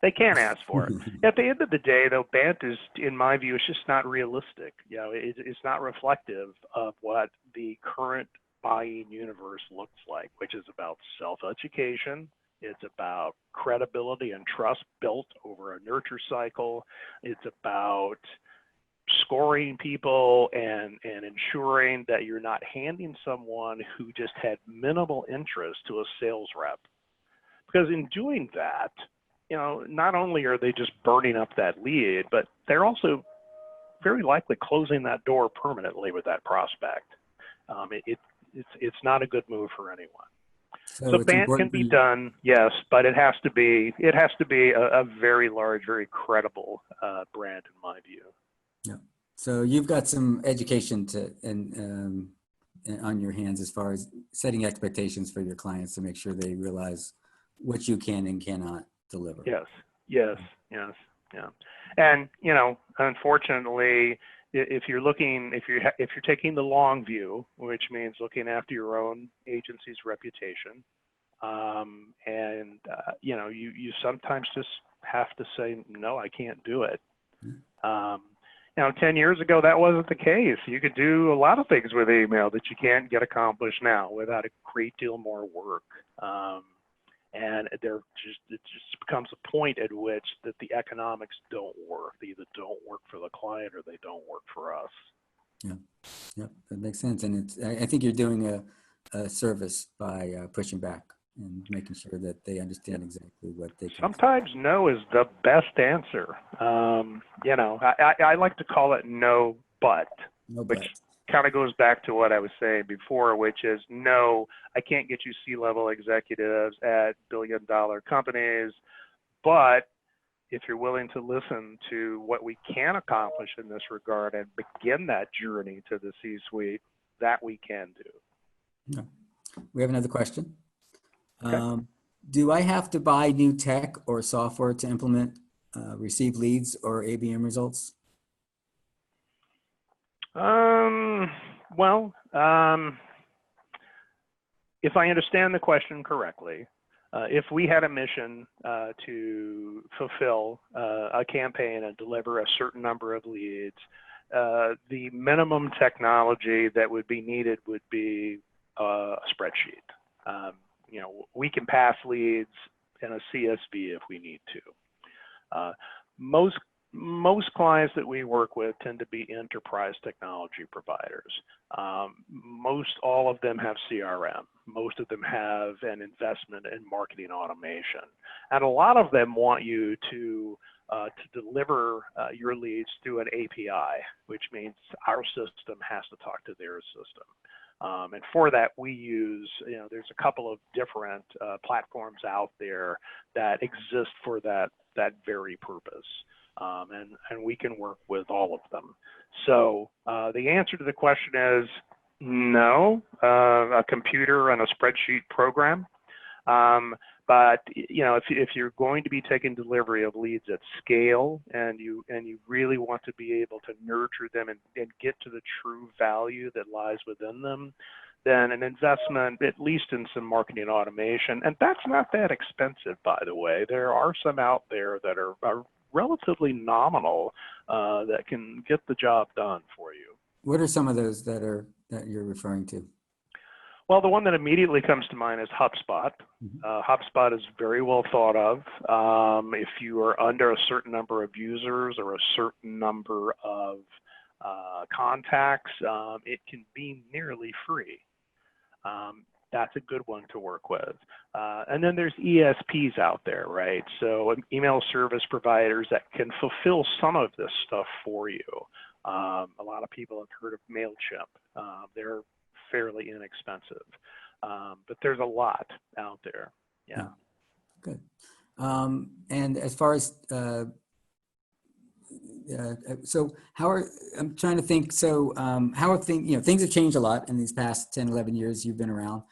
They can ask for it. At the end of the day, though, Bant is, in my view, it's just not realistic. You know, it's not reflective of what the current buying universe looks like, which is about self-education. It's about credibility and trust built over a nurture cycle. It's about scoring people and ensuring that you're not handing someone who just had minimal interest to a sales rep. Because in doing that, you know, not only are they just burning up that lead, but they're also very likely closing that door permanently with that prospect. It's not a good move for anyone. So Bant can be done, yes, but it has to be a very large, very credible brand in my view. Yeah. So you've got some education on your hands as far as setting expectations for your clients to make sure they realize what you can and cannot deliver. Yes. And you know, unfortunately, if you're taking the long view, which means looking after your own agency's reputation, you know, you sometimes just have to say, no, I can't do it. Now, 10 years ago, that wasn't the case. You could do a lot of things with email that you can't get accomplished now without a great deal more work. And it just becomes a point at which that the economics don't work. They either don't work for the client or they don't work for us. Yeah, that makes sense. And I think you're doing a service by pushing back and making sure that they understand exactly what they can. Sometimes no is the best answer. You know, I like to call it no, but. Which kind of goes back to what I was saying before, which is no, I can't get you C-level executives at billion-dollar companies, but if you're willing to listen to what we can accomplish in this regard and begin that journey to the C-suite, that we can do. Yeah. We have another question. Okay. Do I have to buy new tech or software to implement receive leads or ABM results? Well, if I understand the question correctly, if we had a mission to fulfill a campaign and deliver a certain number of leads, the minimum technology that would be needed would be a spreadsheet. You know, we can pass leads in a CSV if we need to. Most clients that we work with tend to be enterprise technology providers. Most all of them have CRM. Most of them have an investment in marketing automation. And a lot of them want you to deliver your leads through an API, which means our system has to talk to their system. And for that, we use, you know, there's a couple of different platforms out there that exist for that very purpose. And we can work with all of them. So the answer to the question is no, a computer and a spreadsheet program. But you know, if you're going to be taking delivery of leads at scale and you really want to be able to nurture them and get to the true value that lies within them, then an investment, at least in some marketing automation, and that's not that expensive, by the way. There are some out there that are relatively nominal that can get the job done for you. What are some of those that you're referring to? Well, the one that immediately comes to mind is HubSpot. HubSpot is very well thought of. If you are under a certain number of users or a certain number of contacts, it can be nearly free. That's a good one to work with. And then there's ESPs out there, right? So email service providers that can fulfill some of this stuff for you. A lot of people have heard of MailChimp. They're fairly inexpensive, but there's a lot out there. Yeah. Good. And as far as so I'm trying to think, so how are things, things have changed a lot in these past 10, 11 years you've been around.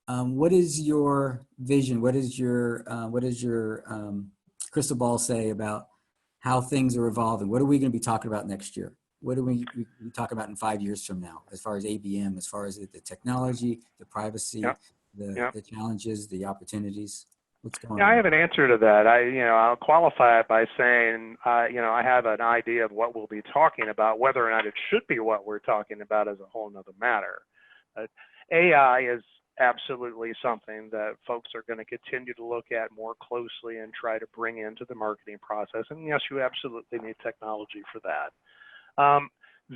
What is your vision? What is your crystal ball say about how things are evolving? What are we going to be talking about next year? What do we talk about in 5 years from now, as far as ABM, as far as the technology, the privacy, the challenges, the opportunities? What's going on? I have an answer to that. I'll qualify it by saying, I have an idea of what we'll be talking about. Whether or not it should be what we're talking about is a whole nother matter. AI is absolutely something that folks are going to continue to look at more closely and try to bring into the marketing process. And yes, you absolutely need technology for that.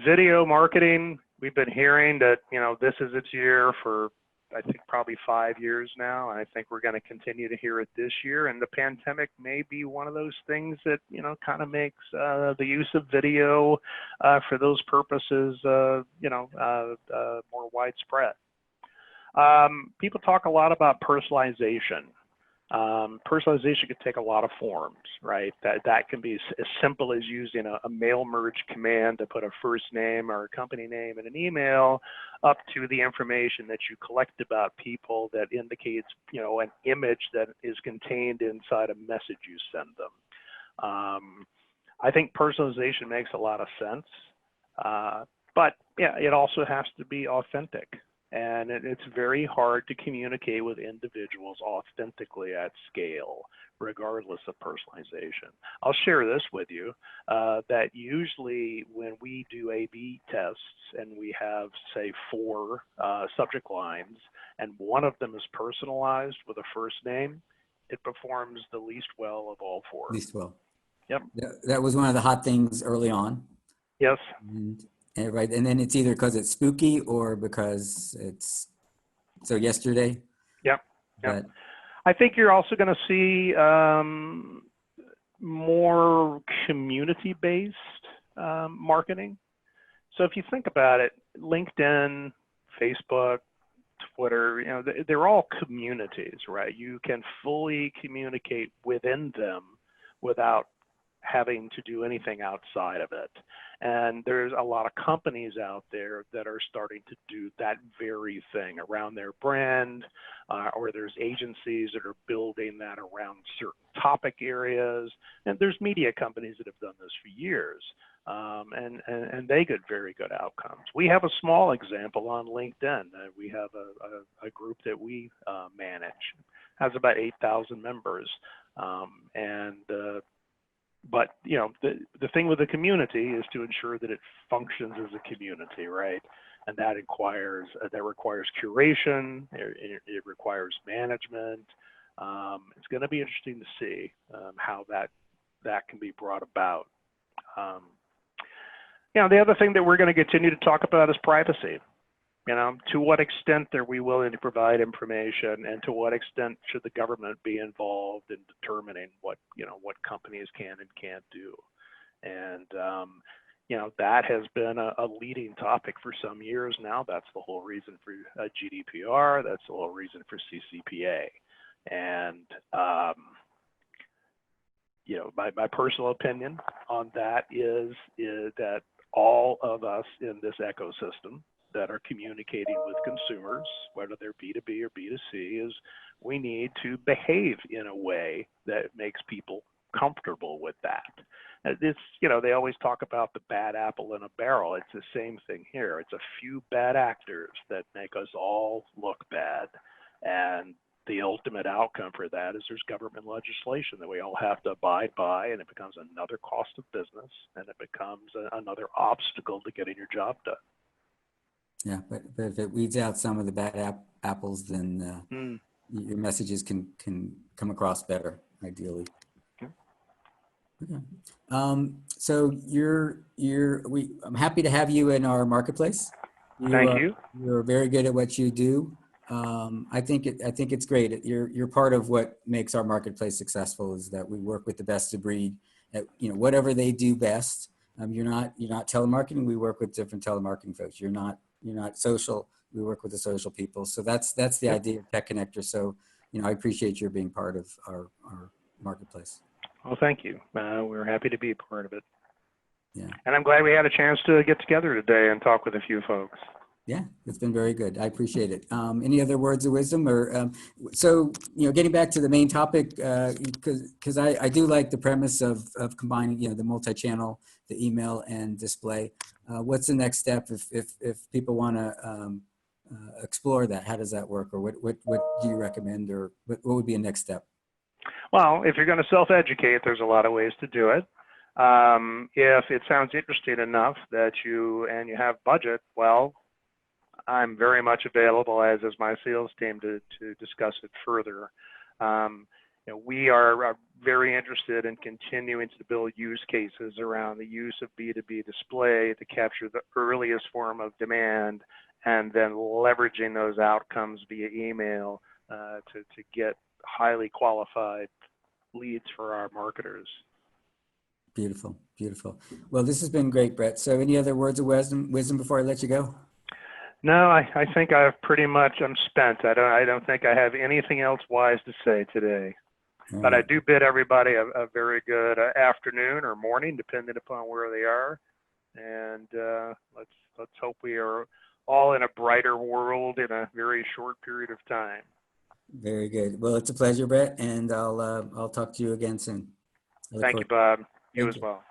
Video marketing, we've been hearing that, this is its year for, I think, probably 5 years now. And I think we're going to continue to hear it this year. And the pandemic may be one of those things that, kind of makes the use of video for those purposes, more widespread. People talk a lot about personalization. Personalization can take a lot of forms, right? That can be as simple as using a mail merge command to put a first name or a company name in an email, up to the information that you collect about people that indicates, an image that is contained inside a message you send them. I think personalization makes a lot of sense, but yeah, it also has to be authentic. And it's very hard to communicate with individuals authentically at scale, regardless of personalization. I'll share this with you, that usually when we do A/B tests and we have, say, 4 subject lines, and one of them is personalized with a first name, it performs the least well of all 4. Least well. Yep. That was one of the hot things early on. Yes. Right, and then it's either because it's spooky or because it's so yesterday. Yep. But I think you're also going to see more community-based marketing. So if you think about it, LinkedIn, Facebook, Twitter, they're all communities, right? You can fully communicate within them without having to do anything outside of it. And there's a lot of companies out there that are starting to do that very thing around their brand, or there's agencies that are building that around certain topic areas. And there's media companies that have done this for years, and they get very good outcomes. We have a small example on LinkedIn. We have a group that we manage, has about 8,000 members, but the thing with the community is to ensure that it functions as a community, right? And that requires curation. It requires management. It's going to be interesting to see how that can be brought about. The other thing that we're going to continue to talk about is privacy. To what extent are we willing to provide information, and to what extent should the government be involved in determining what companies can and can't do? And, that has been a leading topic for some years now. That's the whole reason for GDPR. That's the whole reason for CCPA. And, my personal opinion on that is that all of us in this ecosystem that are communicating with consumers, whether they're B2B or B2C, is we need to behave in a way that makes people comfortable with that. It's, they always talk about the bad apple in a barrel. It's the same thing here. It's a few bad actors that make us all look bad. And the ultimate outcome for that is there's government legislation that we all have to abide by, and it becomes another cost of business, and it becomes another obstacle to getting your job done. Yeah, but if it weeds out some of the bad apples, then your messages can come across better, ideally. Okay. So I'm happy to have you in our marketplace. Thank you. You're very good at what you do. I think it's great. You're part of what makes our marketplace successful, is that we work with the best of breed at, whatever they do best. You're not telemarketing. We work with different telemarketing folks. You're not social. We work with the social people. So that's the idea of Tech Connector. So, I appreciate your being part of our marketplace. Well, thank you. We're happy to be a part of it. Yeah. And I'm glad we had a chance to get together today and talk with a few folks. Yeah, it's been very good. I appreciate it. Any other words of wisdom? Or so, getting back to the main topic, because I do like the premise of combining, the multi-channel, the email and display. What's the next step if people want to explore that? How does that work? Or what do you recommend? Or what would be a next step? Well, if you're going to self-educate, there's a lot of ways to do it. If it sounds interesting enough that you have budget, well, I'm very much available, as is my sales team, to discuss it further. We are very interested in continuing to build use cases around the use of B2B display to capture the earliest form of demand, and then leveraging those outcomes via email to get highly qualified leads for our marketers. Beautiful, beautiful. Well, this has been great, Brett. So any other words of wisdom before I let you go? No, I think I'm spent. I don't think I have anything else wise to say today. All But right. I do bid everybody a very good afternoon or morning, depending upon where they are. And let's hope we are all in a brighter world in a very short period of time. Very good. Well, it's a pleasure, Brett, and I'll talk to you again soon. Thank you, Bob. You Thank as you. well.